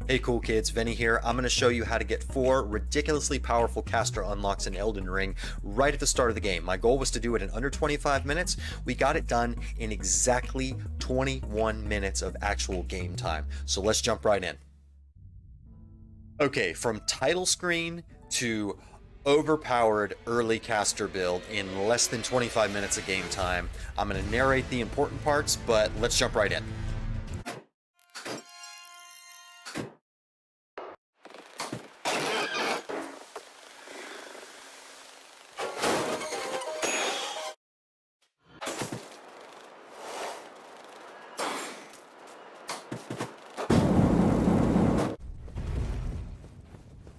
Hey cool kids, Venny here. I'm going to show you how to get 4 ridiculously powerful caster unlocks in Elden Ring right at the start of the game. My goal was to do it in under 25 minutes. We got it done in exactly 21 minutes of actual game time. So let's jump right in. Okay, from title screen to overpowered early caster build in less than 25 minutes of game time. I'm going to narrate the important parts, but let's jump right in.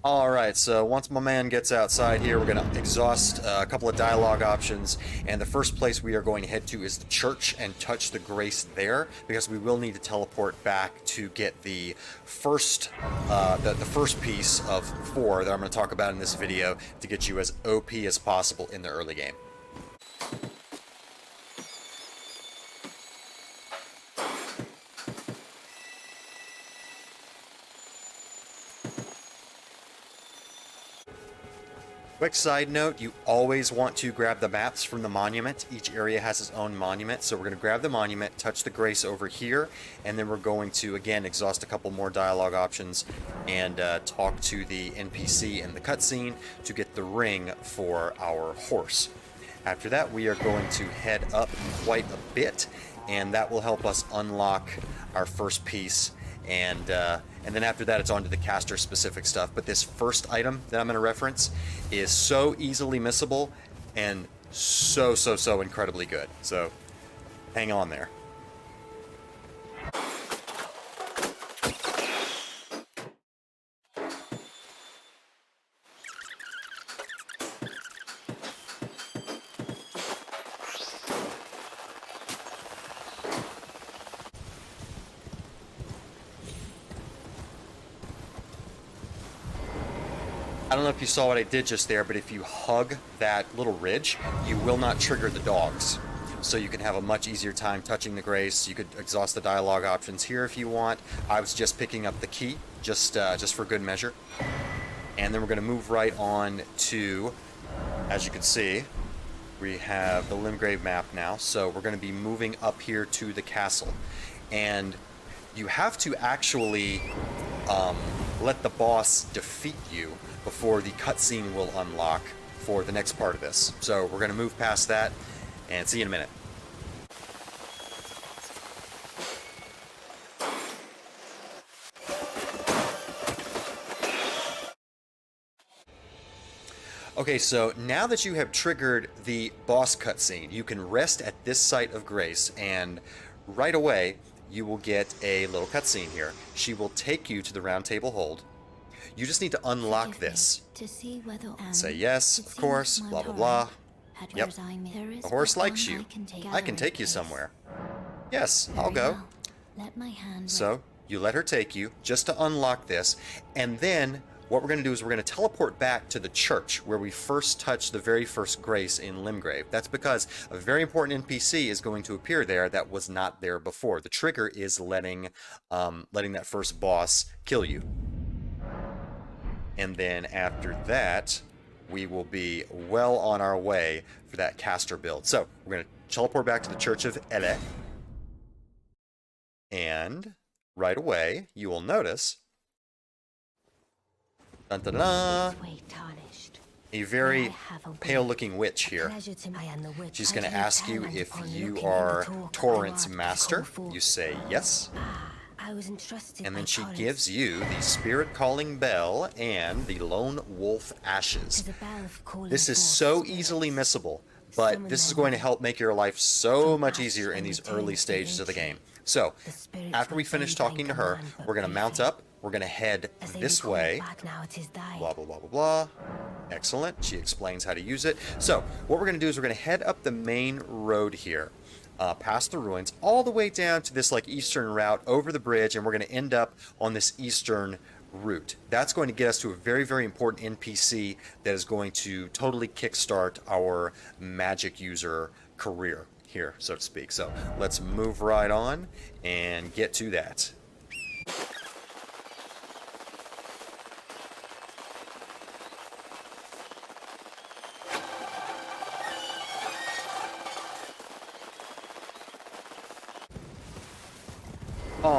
Alright, so once my man gets outside here, we're going to exhaust a couple of dialogue options, and the first place we are going to head to is the church and touch the grace there, because we will need to teleport back to get the first piece of 4 that I'm going to talk about in this video to get you as OP as possible in the early game. Quick side note, you always want to grab the maps from the monument. Each area has its own monument, so we're going to grab the monument, touch the grace over here, and then we're going to, again, exhaust a couple more dialogue options and talk to the NPC in the cutscene to get the ring for our horse. After that, we are going to head up quite a bit, and that will help us unlock our first piece. And then after that, it's on to the caster-specific stuff. But this first item that I'm going to reference is so easily missable and so incredibly good. So hang on there. I don't know if you saw what I did just there, but if you hug that little ridge, you will not trigger the dogs. So you can have a much easier time touching the grace. You could exhaust the dialogue options here if you want. I was just picking up the key, just for good measure. And then we're going to move right on to, as you can see, we have the Limgrave map now. So we're going to be moving up here to the castle. And you have to actually let the boss defeat you before the cutscene will unlock for the next part of this. So we're going to move past that and see you in a minute. Okay, so now that you have triggered the boss cutscene, you can rest at this site of grace, and right away you will get a little cutscene here. She will take you to the round table hold. You just need to unlock this. Say yes, of course, blah blah blah. Yep, the horse likes you. I can take you somewhere. Yes, I'll go. So you let her take you just to unlock this, and then what we're going to do is we're going to teleport back to the church where we first touched the very first grace in Limgrave. That's because a very important NPC is going to appear there that was not there before. The trigger is letting that first boss kill you. And then after that, we will be well on our way for that caster build. So we're going to teleport back to the Church of Ele. And right away, you will notice dun, dun, dun, a very pale-looking witch here. She's going to ask you if you are Torrent's master. You say yes. And then she gives you the Spirit Calling Bell and the Lone Wolf Ashes. This is so easily missable, but this is going to help make your life so much easier in these early stages of the game. So, after we finish talking to her, we're going to mount up, we're going to head this way, blah, blah, blah, blah, blah. Excellent. She explains how to use it. So, what we're going to do is we're going to head up the main road here. Past the ruins, all the way down to this like eastern route over the bridge, and we're going to end up on this eastern route. That's going to get us to a very important NPC that is going to totally kickstart our magic user career here, so to speak. So let's move right on and get to that.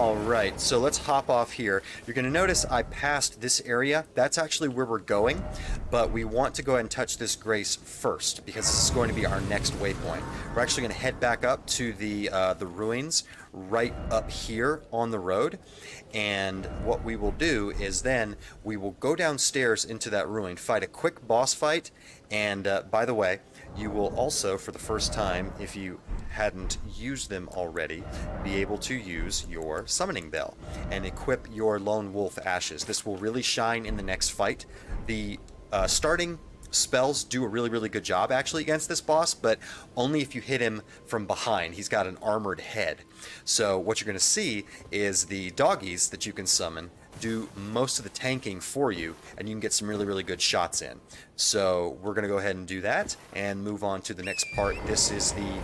Alright, so let's hop off here. You're going to notice I passed this area. That's actually where we're going, but we want to go ahead and touch this grace first, because this is going to be our next waypoint. We're actually going to head back up to the ruins right up here on the road, and what we will do is then we will go downstairs into that ruin, fight a quick boss fight, and by the way, you will also, for the first time, if you hadn't used them already, be able to use your summoning bell and equip your lone wolf ashes. This will really shine in the next fight. The starting spells do a really good job actually against this boss, but only if you hit him from behind. He's got an armored head. So what you're going to see is the doggies that you can summon do most of the tanking for you, and you can get some really good shots in. So we're going to go ahead and do that and move on to the next part. This is the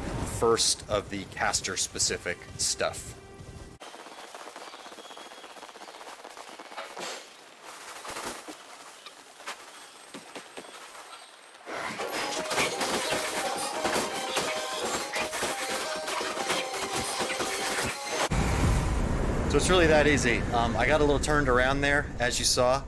first of the caster specific stuff. So it's really that easy. I got a little turned around there, as you saw,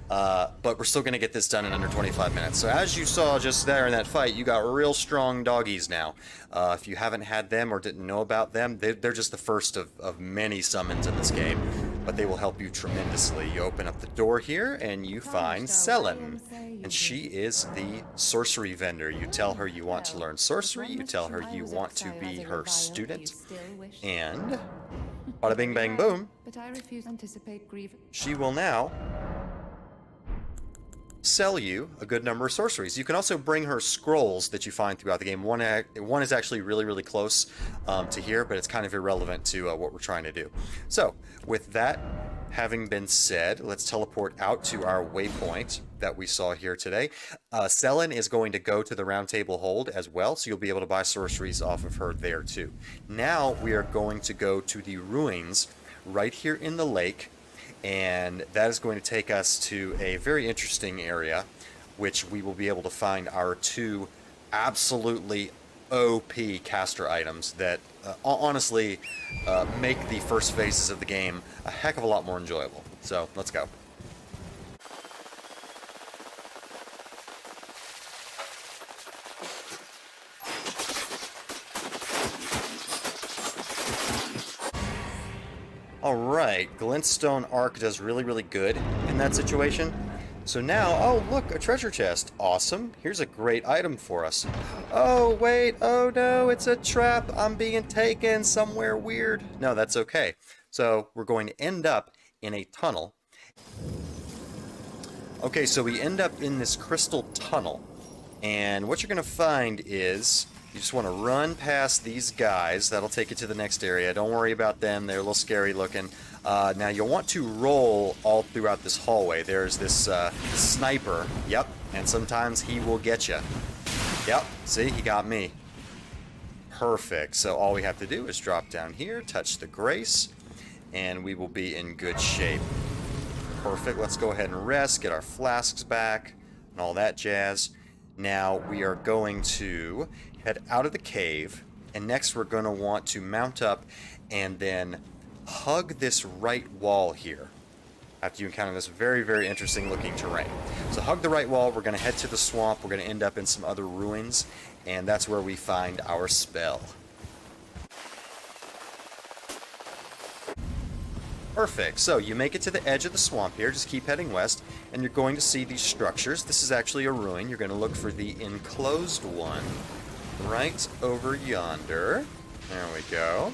but we're still going to get this done in under 25 minutes. So as you saw just there in that fight, you got real strong doggies now. If you haven't had them or didn't know about them, they're just the first of many summons in this game, but they will help you tremendously. You open up the door here and you find Selen, and she is the sorcery vendor. You tell her you want to learn sorcery, you tell her you want to be her student, and bada bing bang boom, she will now sell you a good number of sorceries. You can also bring her scrolls that you find throughout the game. One is actually really close to here, but it's kind of irrelevant to what we're trying to do. So with that having been said, let's teleport out to our waypoint that we saw here today. Selen is going to go to the round table hold as well, so you'll be able to buy sorceries off of her there too. Now we are going to go to the ruins right here in the lake, and that is going to take us to a very interesting area, which we will be able to find our two absolutely OP caster items that honestly make the first phases of the game a heck of a lot more enjoyable. So let's go. Alright, Glintstone Arc does really good in that situation. So now, oh look, a treasure chest. Awesome. Here's a great item for us. Oh wait, oh no, it's a trap. I'm being taken somewhere weird. No, that's okay. So we're going to end up in a tunnel. Okay, so we end up in this crystal tunnel. And what you're going to find is you just want to run past these guys. That'll take you to the next area. Don't worry about them. They're a little scary looking. Now you'll want to roll all throughout this hallway. There's this sniper. Yep. And sometimes he will get you. Yep. See, he got me. Perfect. So all we have to do is drop down here, touch the grace, and we will be in good shape. Perfect. Let's go ahead and rest, get our flasks back, and all that jazz. Now we are going to head out of the cave, and next we're going to want to mount up and then hug this right wall here after you encounter this very interesting looking terrain. So hug the right wall, we're going to head to the swamp, we're going to end up in some other ruins, and that's where we find our spell. Perfect. So you make it to the edge of the swamp here, just keep heading west, and you're going to see these structures. This is actually a ruin. You're going to look for the enclosed one right over yonder. There we go.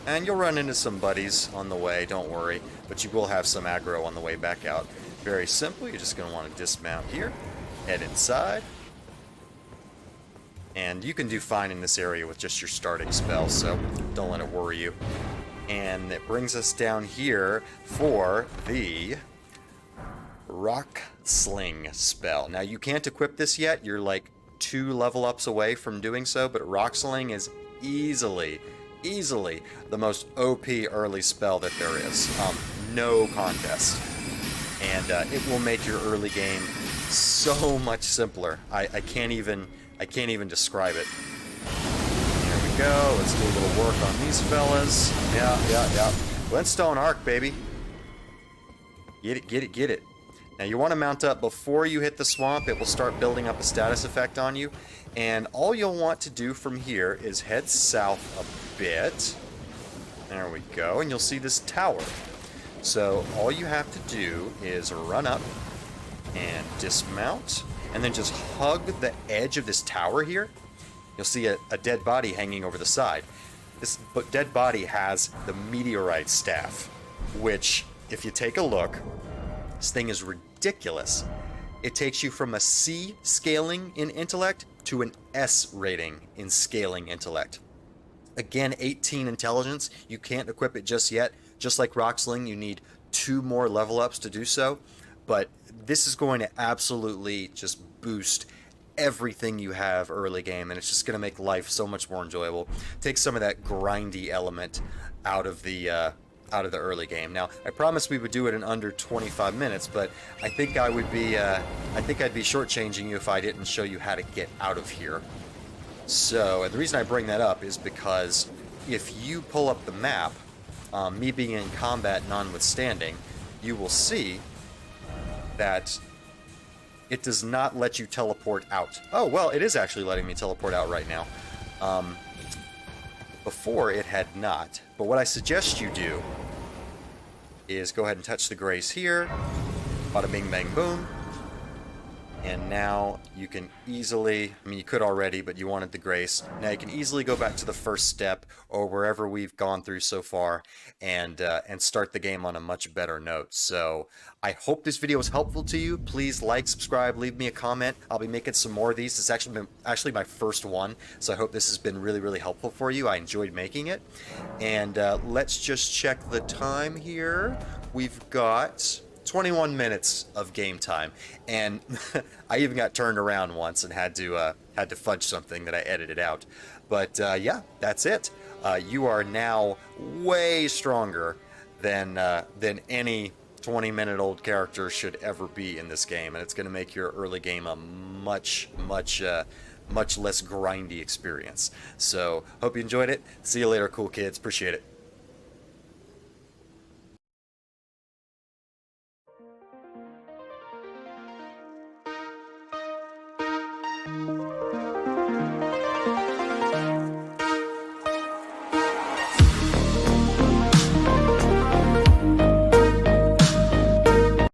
And you'll run into some buddies on the way, don't worry, but you will have some aggro on the way back out. Very simple. You're just going to want to dismount here, head inside, and you can do fine in this area with just your starting spell, so don't let it worry you. And it brings us down here for the Rock Sling spell. Now you can't equip this yet, you're like 2 level ups away from doing so, but Rock Sling is easily the most OP early spell that there is. No contest. And it will make your early game so much simpler. I can't even describe it. Go. Let's do a little work on these fellas. Yeah. Glintstone Arc, baby. Get it, get it, get it. Now you want to mount up before you hit the swamp. It will start building up a status effect on you. And all you'll want to do from here is head south a bit. There we go. And you'll see this tower. So all you have to do is run up and dismount. And then just hug the edge of this tower here. You'll see a dead body hanging over the side. This dead body has the Meteorite Staff, which, if you take a look, this thing is ridiculous. It takes you from a C scaling in intellect to an S rating in scaling intellect. Again, 18 intelligence. You can't equip it just yet. Just like Rock Sling, you need 2 more level ups to do so. But this is going to absolutely just boost everything you have early game, and it's just going to make life so much more enjoyable. Take some of that grindy element out of the early game. Now, I promised we would do it in under 25 minutes, but I think I'd be shortchanging you if I didn't show you how to get out of here. So, and the reason I bring that up is because if you pull up the map, me being in combat notwithstanding, you will see that it does not let you teleport out. Oh, well, it is actually letting me teleport out right now. Before, it had not. But what I suggest you do is go ahead and touch the grace here. Bada bing, bang, boom. And now you can easily, I mean, you could already, but you wanted the grace. Now you can easily go back to the first step or wherever we've gone through so far and start the game on a much better note. So I hope this video was helpful to you. Please like, subscribe, leave me a comment. I'll be making some more of these. It's actually my first one, so I hope this has been really, really helpful for you. I enjoyed making it. And let's just check the time here. We've got 21 minutes of game time, and I even got turned around once and had to fudge something that I edited out. But yeah, that's it. You are now way stronger than any 20-minute-old character should ever be in this game, and it's going to make your early game a much less grindy experience. So hope you enjoyed it. See you later, cool kids. Appreciate it.